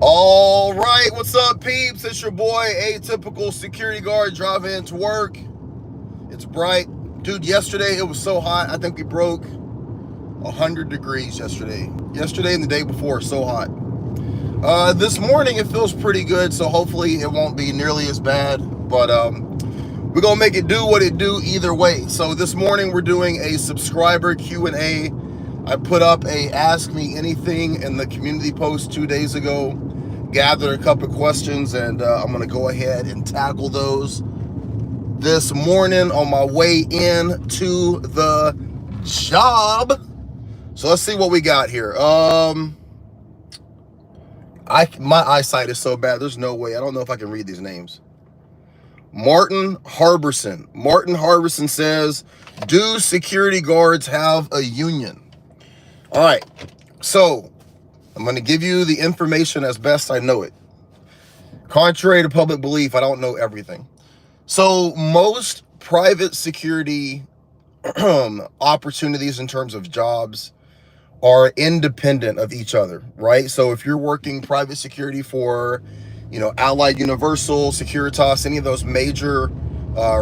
All right, what's up, peeps? It's your boy, Atypical Security Guard, driving into work. It's bright. Dude, yesterday it was so hot. I think we broke 100 degrees yesterday. Yesterday and the day before, so hot. This morning it feels pretty good, so hopefully it won't be nearly as bad. But we're gonna make it do what it do either way. So this morning we're doing a subscriber Q&A. I put up a Ask Me Anything in the community post 2 days ago. Gathered a couple questions, and I'm gonna go ahead and tackle those this morning on my way in to the job. So let's see what we got here. My eyesight is so bad. There's no way. I don't know if I can read these names. Martin Harbison. Martin Harbison says, "Do security guards have a union?" All right. So I'm going to give you the information as best I know it. Contrary to public belief, I don't know everything. So most private security opportunities in terms of jobs are independent of each other, right? So if you're working private security for, Allied Universal, Securitas, any of those major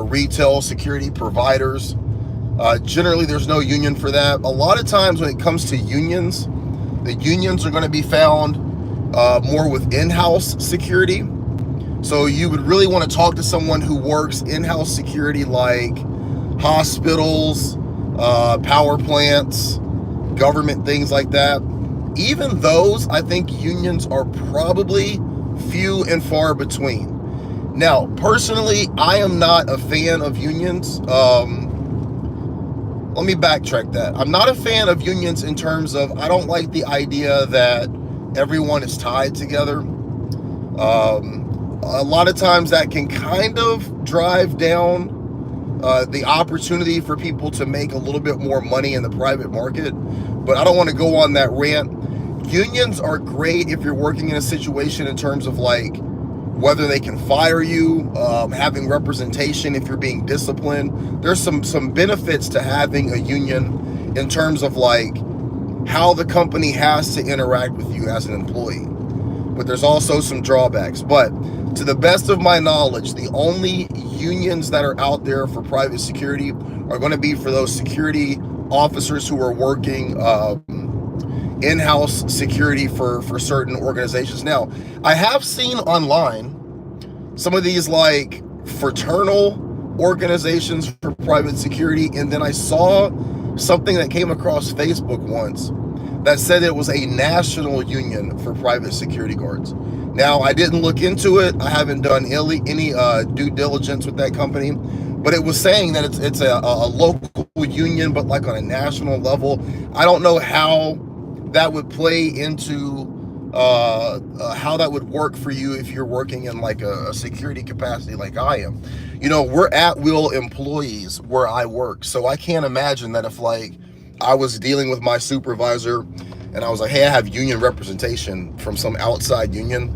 retail security providers, generally there's no union for that. A lot of times when it comes to unions, the unions are going to be found more with in-house security. So you would really want to talk to someone who works in-house security, like hospitals, power plants, government, things like that. Even those, I think unions are probably few and far between. Now, personally, I am not a fan of unions. Let me backtrack that. I'm not a fan of unions in terms of, I don't like the idea that everyone is tied together. A lot of times that can kind of drive down the opportunity for people to make a little bit more money in the private market. But I don't want to go on that rant. Unions are great if you're working in a situation in terms of like whether they can fire you, having representation if you're being disciplined. There's some benefits to having a union in terms of like how the company has to interact with you as an employee. But there's also some drawbacks. But to the best of my knowledge, the only unions that are out there for private security are going to be for those security officers who are working in-house security for certain organizations. Now, I have seen online some of these like fraternal organizations for private security, and then I saw something that came across Facebook once that said it was a national union for private security guards. Now, I didn't look into it. I haven't done any due diligence with that company, but it was saying that it's a local union, but like on a national level. I don't know how that would play into how that would work for you if you're working in like a security capacity like I am. We're at-will employees where I work, so I can't imagine that if like I was dealing with my supervisor and I was like, hey, I have union representation from some outside union,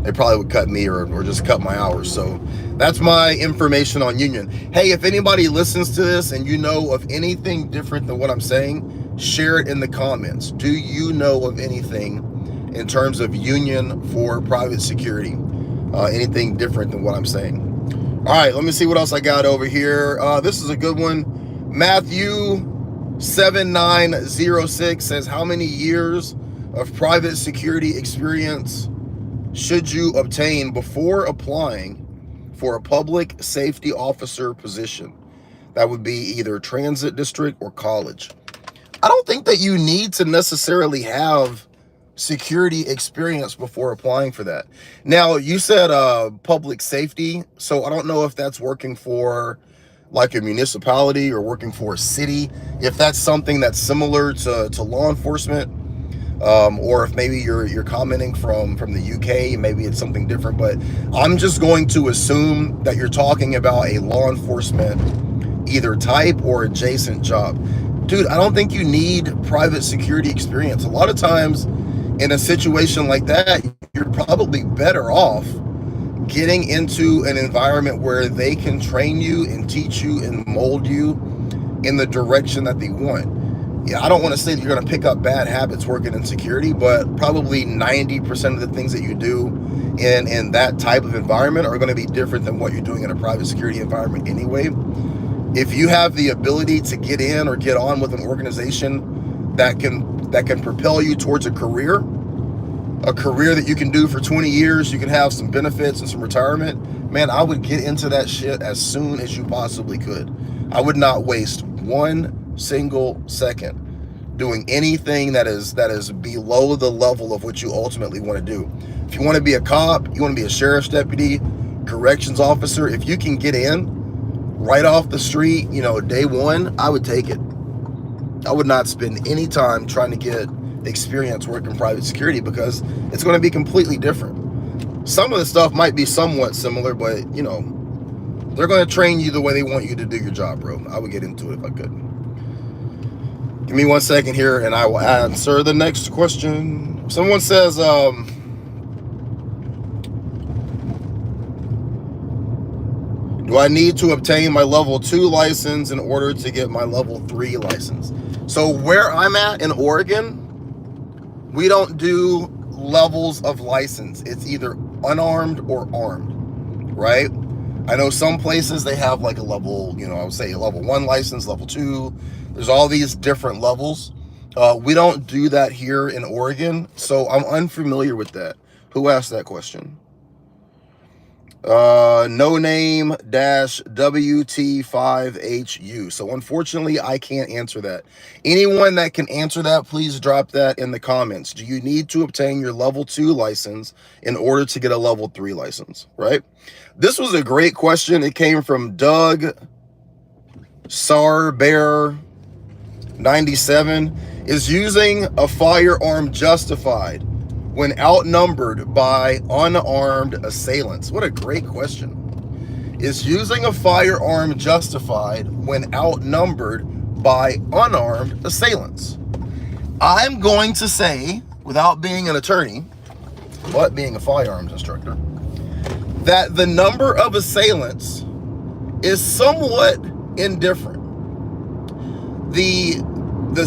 they probably would cut me or just cut my hours. So that's my information on union. Hey, if anybody listens to this and you know of anything different than what I'm saying, share it in the comments. Do you know of anything in terms of union for private security? Anything different than what I'm saying? All right, let me see what else I got over here. This is a good one. Matthew 7906 says, how many years of private security experience should you obtain before applying for a public safety officer position? That would be either transit district or college. I don't think that you need to necessarily have security experience before applying for that. Now, you said public safety, so I don't know if that's working for like a municipality or working for a city, if that's something that's similar to law enforcement, or if maybe you're commenting from the UK, maybe it's something different. But I'm just going to assume that you're talking about a law enforcement either type or adjacent job. Dude, I don't think you need private security experience. A lot of times in a situation like that, you're probably better off getting into an environment where they can train you and teach you and mold you in the direction that they want. Yeah, I don't want to say that you're going to pick up bad habits working in security, but probably 90% of the things that you do in that type of environment are going to be different than what you're doing in a private security environment anyway. If you have the ability to get in or get on with an organization that can propel you towards a career that you can do for 20 years, you can have some benefits and some retirement, man, I would get into that shit as soon as you possibly could. I would not waste one single second doing anything that is below the level of what you ultimately want to do. If you want to be a cop, you want to be a sheriff's deputy, corrections officer, if you can get in right off the street, day one, I would take it. I would not spend any time trying to get experience working private security because it's going to be completely different. Some of the stuff might be somewhat similar, but they're going to train you the way they want you to do your job, bro. I would get into it if I could. Give me 1 second here and I will answer the next question. Someone says, do I need to obtain my level 2 license in order to get my level 3 license? So where I'm at in Oregon, we don't do levels of license. It's either unarmed or armed, right? I know some places they have like a level, I would say a level 1 license, level 2. There's all these different levels. We don't do that here in Oregon, so I'm unfamiliar with that. Who asked that question? No name -WT5HU. So unfortunately, I can't answer that. Anyone that can answer that, please drop that in the comments. Do you need to obtain your level 2 license in order to get a level 3 license, right? This was a great question. It came from Doug Sarbear 97. Is using a firearm justified when outnumbered by unarmed assailants? What a great question. Is using a firearm justified when outnumbered by unarmed assailants? I'm going to say, without being an attorney, but being a firearms instructor, that the number of assailants is somewhat indifferent. The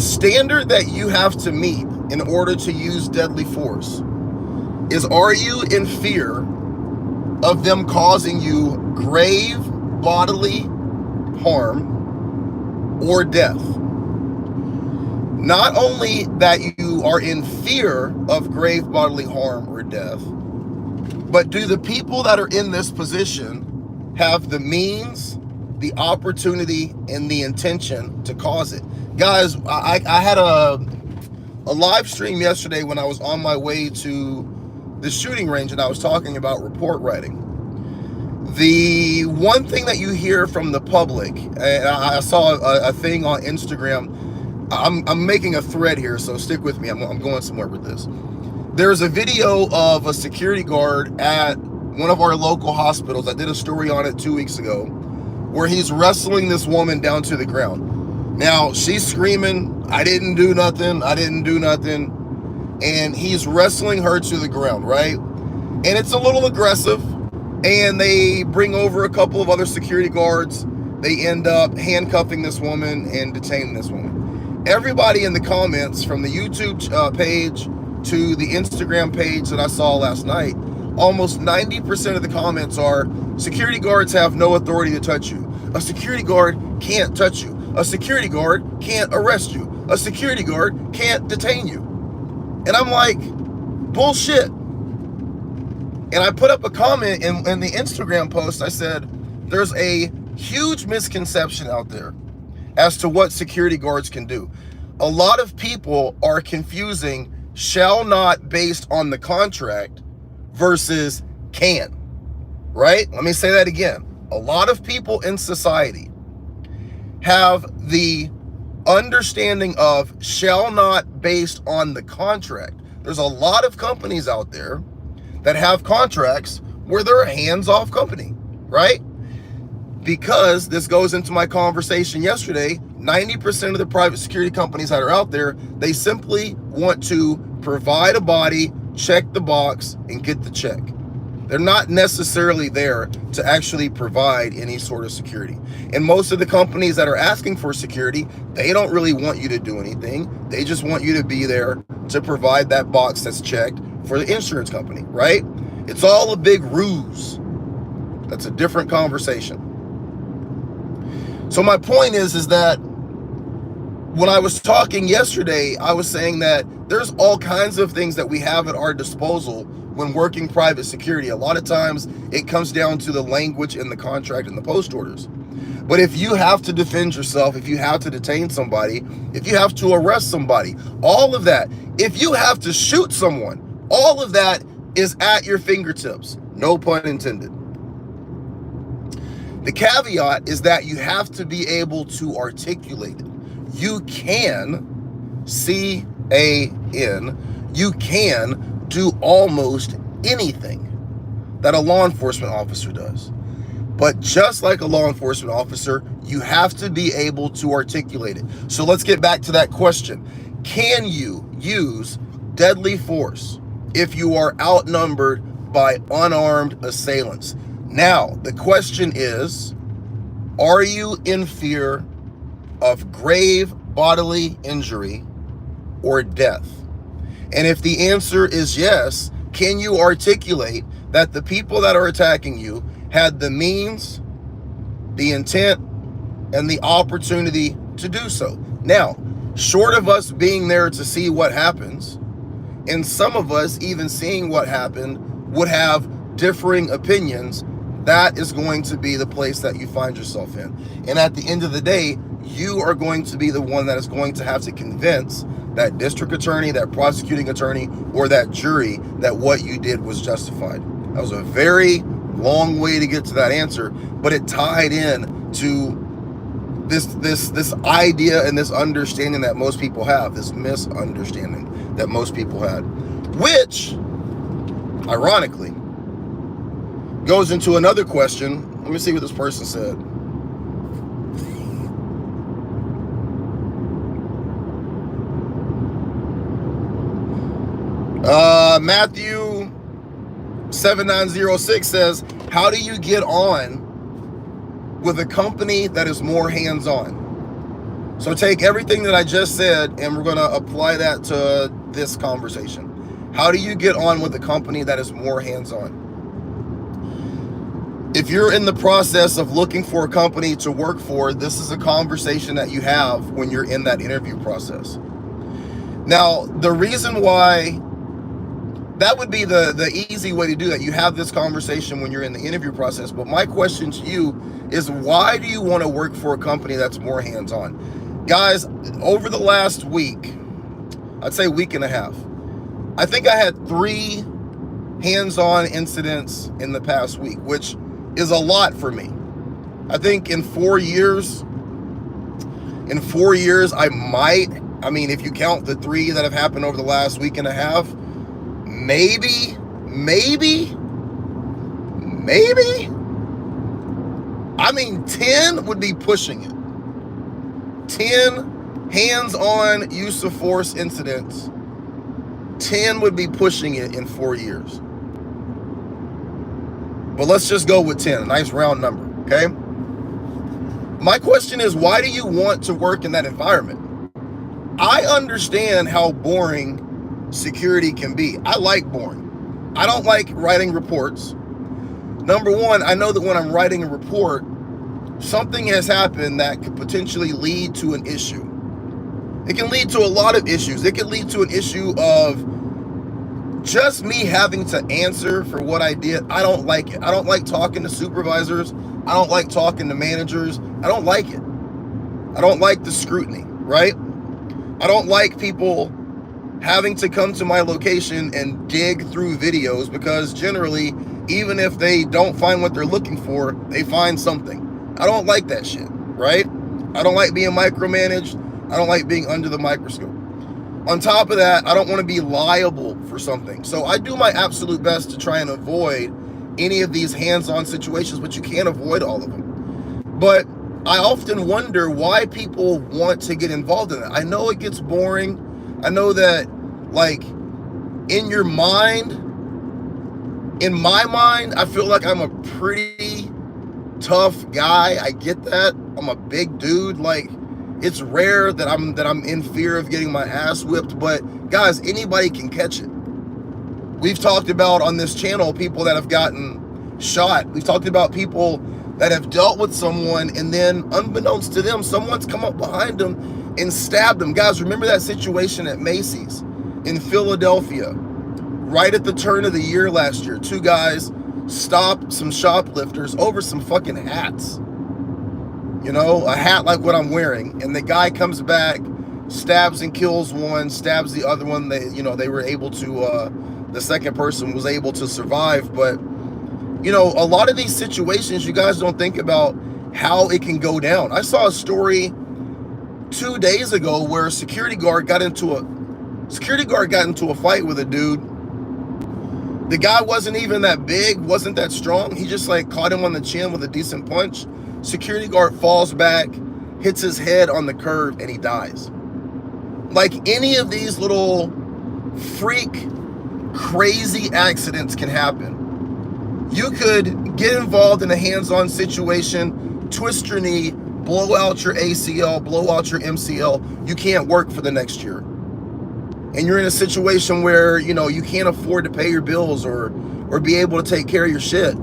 standard that you have to meet in order to use deadly force is, are you in fear of them causing you grave bodily harm or death? Not only that you are in fear of grave bodily harm or death, but do the people that are in this position have the means, the opportunity, and the intention to cause it? Guys, I had a live stream yesterday when I was on my way to the shooting range and I was talking about report writing. The one thing that you hear from the public, and I saw a thing on Instagram. I'm making a thread here, so stick with me. I'm going somewhere with this. There's a video of a security guard at one of our local hospitals. I did a story on it 2 weeks ago, where he's wrestling this woman down to the ground. Now, she's screaming, I didn't do nothing, and he's wrestling her to the ground, right? And it's a little aggressive, and they bring over a couple of other security guards. They end up handcuffing this woman and detaining this woman. Everybody in the comments, from the YouTube page to the Instagram page that I saw last night, almost 90% of the comments are, security guards have no authority to touch you. A security guard can't touch you. A security guard can't arrest you. A security guard can't detain you. And I'm like, bullshit. And I put up a comment in the Instagram post. I said, there's a huge misconception out there as to what security guards can do. A lot of people are confusing shall not based on the contract versus can, right? Let me say that again. A lot of people in society have the understanding of shall not based on the contract. There's a lot of companies out there that have contracts where they're a hands-off company, right? Because this goes into my conversation yesterday, 90% of the private security companies that are out there, they simply want to provide a body, check the box, and get the check. They're not necessarily there to actually provide any sort of security. And most of the companies that are asking for security, they don't really want you to do anything. They just want you to be there to provide that box that's checked for the insurance company, right? It's all a big ruse. That's a different conversation. So my point is that when I was talking yesterday, I was saying that there's all kinds of things that we have at our disposal when working private security. A lot of times it comes down to the language in the contract and the post orders. But if you have to defend yourself, if you have to detain somebody, if you have to arrest somebody, all of that, if you have to shoot someone, all of that is at your fingertips. No pun intended. The caveat is that you have to be able to articulate it. You can, C-A-N, you can do almost anything that a law enforcement officer does. But just like a law enforcement officer, you have to be able to articulate it. So let's get back to that question. Can you use deadly force if you are outnumbered by unarmed assailants? Now, the question is, are you in fear of grave bodily injury or death? And if the answer is yes, can you articulate that the people that are attacking you had the means, the intent, and the opportunity to do so? Now, short of us being there to see what happens, and some of us even seeing what happened would have differing opinions, that is going to be the place that you find yourself in. And at the end of the day, you are going to be the one that is going to have to convince that district attorney, that prosecuting attorney, or that jury that what you did was justified. That was a very long way to get to that answer, but it tied in to this idea and this understanding that most people have, this misunderstanding that most people had, which ironically goes into another question. Let me see what this person said. Matthew 7906 says, how do you get on with a company that is more hands-on? So take everything that I just said and we're going to apply that to this conversation. How do you get on with a company that is more hands-on? If you're in the process of looking for a company to work for, this is a conversation that you have when you're in that interview process. Now, the reason why that would be the easy way to do that, you have this conversation when you're in the interview process. But my question to you is, why do you want to work for a company that's more hands-on? Guys, over the last week, I'd say week and a half, I think I had 3 hands-on incidents in the past week, which is a lot for me. I think in 4 years, I might, if you count the 3 that have happened over the last week and a half, maybe, 10 would be pushing it. 10 hands-on use of force incidents, 10 would be pushing it in 4 years. But let's just go with 10, a nice round number, okay? My question is, why do you want to work in that environment? I understand how boring security can be. I like boring. I don't like writing reports. Number one, I know that when I'm writing a report, something has happened that could potentially lead to an issue. It can lead to a lot of issues. It could lead to an issue of just me having to answer for what I did. I don't like it. I don't like talking to supervisors. I don't like talking to managers. I don't like it. I don't like the scrutiny, right? I don't like people having to come to my location and dig through videos, because generally, even if they don't find what they're looking for, they find something. I don't like that shit, right? I don't like being micromanaged. I don't like being under the microscope. On top of that, I don't want to be liable for something. So I do my absolute best to try and avoid any of these hands-on situations, but you can't avoid all of them. But I often wonder why people want to get involved in it. I know it gets boring. I know that, like, in your mind, In my mind, I feel like I'm a pretty tough guy. I get that. I'm a big dude. Like, it's rare that I'm in fear of getting my ass whipped, but guys, anybody can catch it. We've talked about on this channel people that have gotten shot. We've talked about people that have dealt with someone and then unbeknownst to them, someone's come up behind them and stabbed them. Guys, remember that situation at Macy's in Philadelphia, right at the turn of the year last year? Two guys stopped some shoplifters over some fucking hats. You know, a hat like what I'm wearing. And the guy comes back, stabs and kills one, stabs the other one. They were able to, the second person was able to survive. But, you know, a lot of these situations, you guys don't think about how it can go down. I saw a story 2 days ago where a security guard got into a fight with a dude. The guy wasn't even that big, wasn't that strong. He just like caught him on the chin with a decent punch. Security guard falls back, hits his head on the curb, and he dies. Like, any of these little freak, crazy accidents can happen. You could get involved in a hands-on situation, twist your knee, blow out your ACL, blow out your MCL. You can't work for the next year. And you're in a situation where, you know, you can't afford to pay your bills or be able to take care of your shit.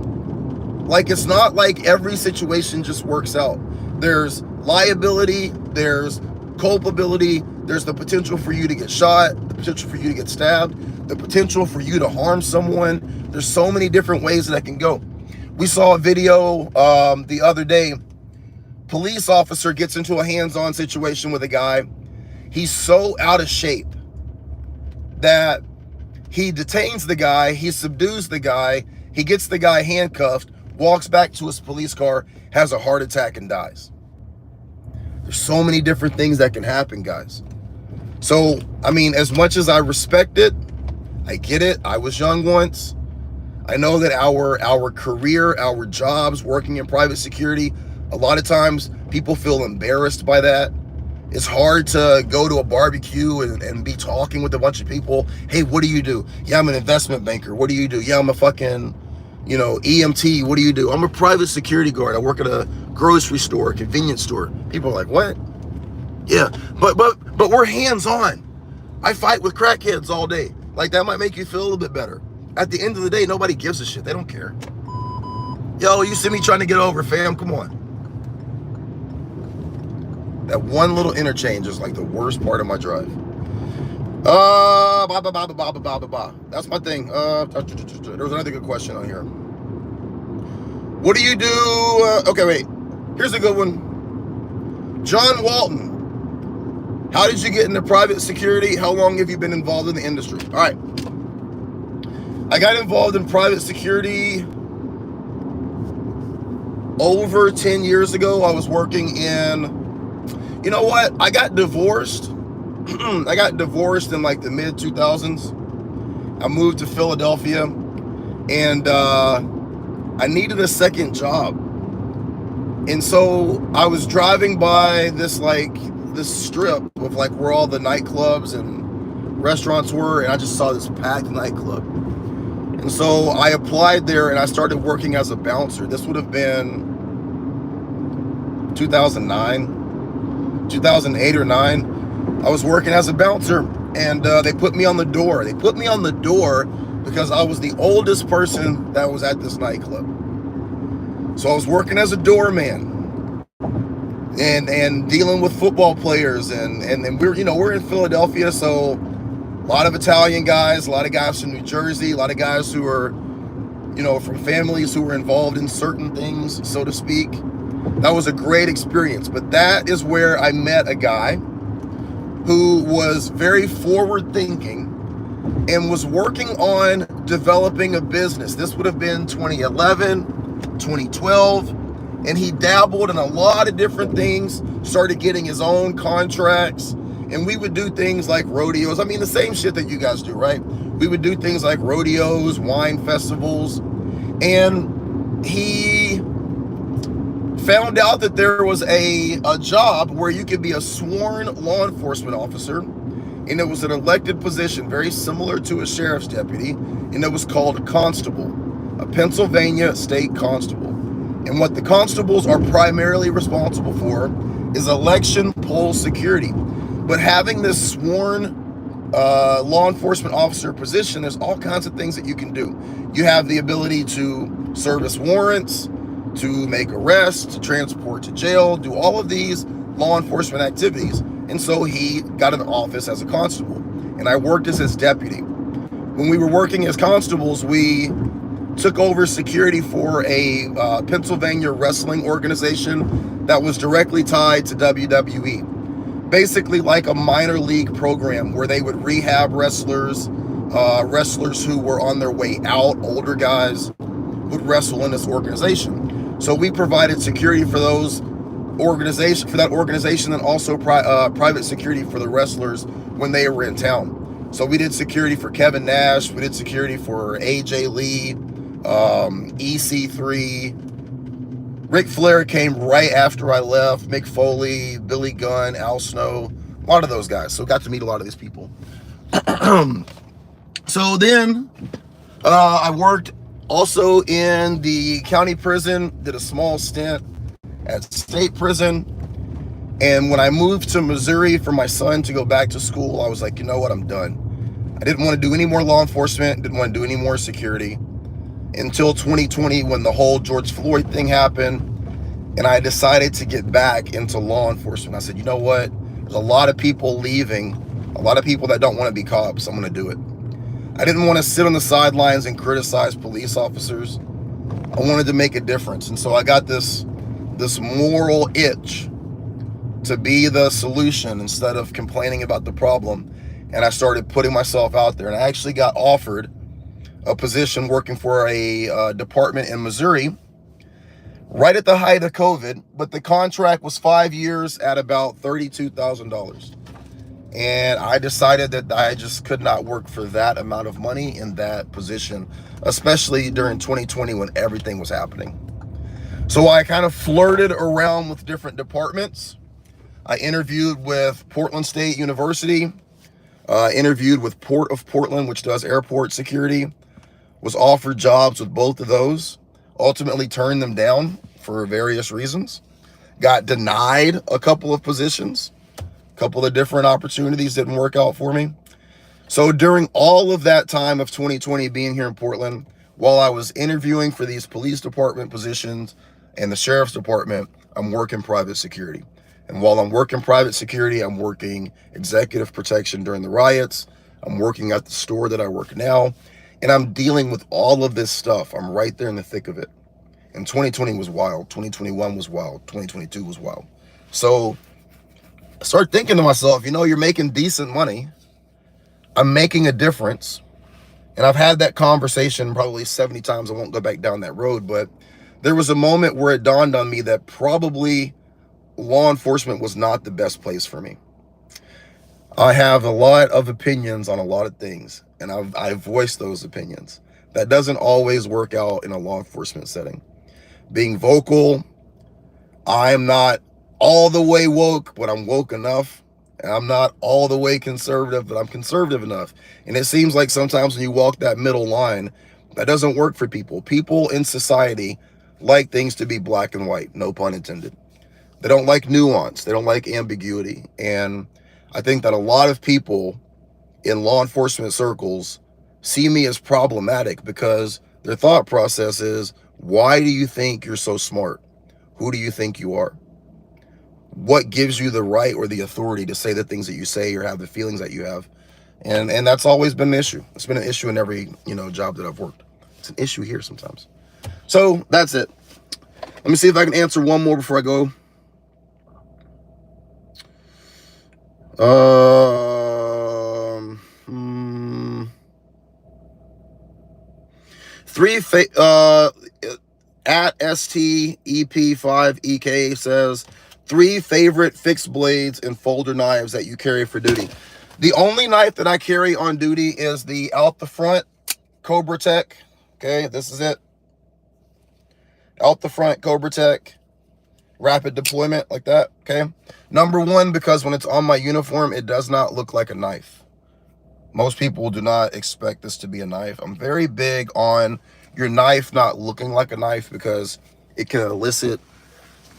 Like, it's not like every situation just works out. There's liability, there's culpability, there's the potential for you to get shot, the potential for you to get stabbed, the potential for you to harm someone. There's so many different ways that can go. We saw a video the other day. Police officer gets into a hands-on situation with a guy. He's so out of shape that he detains the guy, he subdues the guy, he gets the guy handcuffed, walks back to his police car, has a heart attack, and dies. There's so many different things that can happen, guys. So, I mean, as much as I respect it, I get it. I was young once. I know that our career, our jobs, working in private security, a lot of times people feel embarrassed by that. It's hard to go to a barbecue and be talking with a bunch of people. Hey, what do you do? Yeah, I'm an investment banker. What do you do? Yeah, I'm a fucking, you know, EMT. What do you do? I'm a private security guard. I work at a grocery store, convenience store. People are like, what? Yeah, but we're hands-on. I fight with crackheads all day. Like, that might make you feel a little bit better. At the end of the day, nobody gives a shit. They don't care. Yo, you see me trying to get over, fam? Come on. That one little interchange is like the worst part of my drive. That's my thing. There was another good question on here. What do you do? Okay, wait. Here's a good one. John Walton. How did you get into private security? How long have you been involved in the industry? All right. I got involved in private security over 10 years ago. I was working in, you know what? I got divorced. I got divorced in like the mid 2000s. I moved to Philadelphia and I needed a second job. And so I was driving by this strip of like where all the nightclubs and restaurants were, and I just saw this packed nightclub. And so I applied there and I started working as a bouncer. This would have been 2009, 2008 or 9. I was working as a bouncer and they put me on the door. They put me on the door because I was the oldest person that was at this nightclub. So I was working as a doorman and dealing with football players and we're in Philadelphia, so a lot of Italian guys, a lot of guys from New Jersey, a lot of guys who are, you know, from families who were involved in certain things, so to speak. That was a great experience, but that is where I met a guy who was very forward thinking and was working on developing a business. This would have been 2011, 2012, and he dabbled in a lot of different things, started getting his own contracts, and we would do things like rodeos. I mean, the same shit that you guys do, right? We would do things like rodeos, wine festivals, and he found out that there was a job where you could be a sworn law enforcement officer, and it was an elected position, very similar to a sheriff's deputy, and it was called a constable. a Pennsylvania state constable. And what the constables are primarily responsible for is election poll security. But having this sworn law enforcement officer position, there's all kinds of things that you can do. You have the ability to service warrants, to make arrests, to transport to jail, do all of these law enforcement activities. And so he got an office as a constable, and I worked as his deputy. When we were working as constables, we took over security for a Pennsylvania wrestling organization that was directly tied to WWE. Basically like a minor league program where they would rehab wrestlers, wrestlers who were on their way out, older guys would wrestle in this organization. So we provided security for those that organization, and also private security for the wrestlers when they were in town. So we did security for Kevin Nash, we did security for AJ Lee, EC3. Ric Flair came right after I left, Mick Foley, Billy Gunn, Al Snow, a lot of those guys. So got to meet a lot of these people. So then I worked also in the county prison, did a small stint at state prison. And when I moved to Missouri for my son to go back to school, I was like, you know what, I'm done. I didn't want to do any more law enforcement, didn't want to do any more security until 2020 when the whole George Floyd thing happened. And I decided to get back into law enforcement. I said, you know what, there's a lot of people leaving, a lot of people that don't want to be cops. I'm going to do it. I didn't want to sit on the sidelines and criticize police officers. I wanted to make a difference. And so I got this moral itch to be the solution instead of complaining about the problem. And I started putting myself out there. And I actually got offered a position working for a department in Missouri right at the height of COVID, but the contract was 5 years at about $32,000. And I decided that I just could not work for that amount of money in that position, especially during 2020 when everything was happening. So I kind of flirted around with different departments. I interviewed with Portland State University, interviewed with Port of Portland, which does airport security, was offered jobs with both of those, ultimately turned them down for various reasons, got denied a couple of positions, a couple of different opportunities didn't work out for me. So during all of that time of 2020 being here in Portland, while I was interviewing for these police department positions and the sheriff's department, I'm working private security. And while I'm working private security, I'm working executive protection during the riots. I'm working at the store that I work now. And I'm dealing with all of this stuff. I'm right there in the thick of it. And 2020 was wild. 2021 was wild. 2022 was wild. So I started thinking to myself, you know, you're making decent money. I'm making a difference. And I've had that conversation probably 70 times. I won't go back down that road. But there was a moment where it dawned on me that probably law enforcement was not the best place for me. I have a lot of opinions on a lot of things, and I've voiced those opinions. That doesn't always work out in a law enforcement setting. Being vocal, I'm not all the way woke, but I'm woke enough. And I'm not all the way conservative, but I'm conservative enough. And it seems like sometimes when you walk that middle line, that doesn't work for people. People in society like things to be black and white, no pun intended. They don't like nuance. They don't like ambiguity. And I think that a lot of people in law enforcement circles see me as problematic because their thought process is, why do you think you're so smart? Who do you think you are? What gives you the right or the authority to say the things that you say or have the feelings that you have? And that's always been an issue. It's been an issue in every, job that I've worked. It's an issue here sometimes. So that's it. Let me see if I can answer one more before I go. At STEP5EK says 3 favorite fixed blades and folder knives that you carry for duty. The only knife that I carry on duty is the Out the Front Cobra Tech. Okay, this is it. Out the Front Cobra Tech. Rapid deployment, like that. Okay. Number one, because when it's on my uniform, it does not look like a knife. Most people do not expect this to be a knife. I'm very big on your knife not looking like a knife, because it can elicit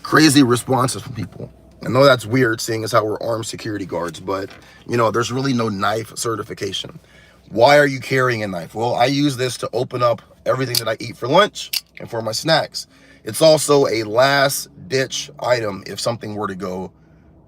crazy responses from people. I know that's weird, seeing as how we're armed security guards, but you know, there's really no knife certification. Why are you carrying a knife? Well, I use this to open up everything that I eat for lunch and for my snacks. It's also a last ditch item if something were to go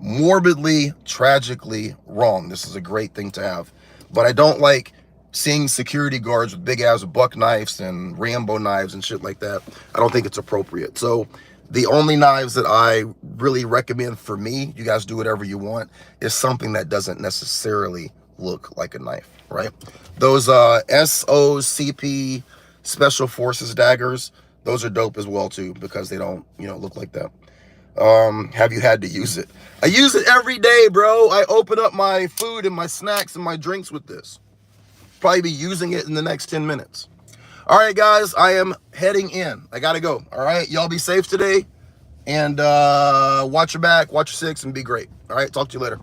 morbidly, tragically wrong. This is a great thing to have. But I don't like seeing security guards with big ass buck knives and Rambo knives and shit like that. I don't think it's appropriate. So the only knives that I really recommend for me, you guys do whatever you want, is something that doesn't necessarily look like a knife, right? Those SOCP Special Forces daggers, those are dope as well too, because they don't, you know, look like that. Have you had to use it? I use it every day, bro. I open up my food and my snacks and my drinks with this. Probably be using it in the next 10 minutes. All right, guys, I am heading in. I gotta go. All right, y'all be safe today, and watch your back, watch your six, and be great. All right, talk to you later.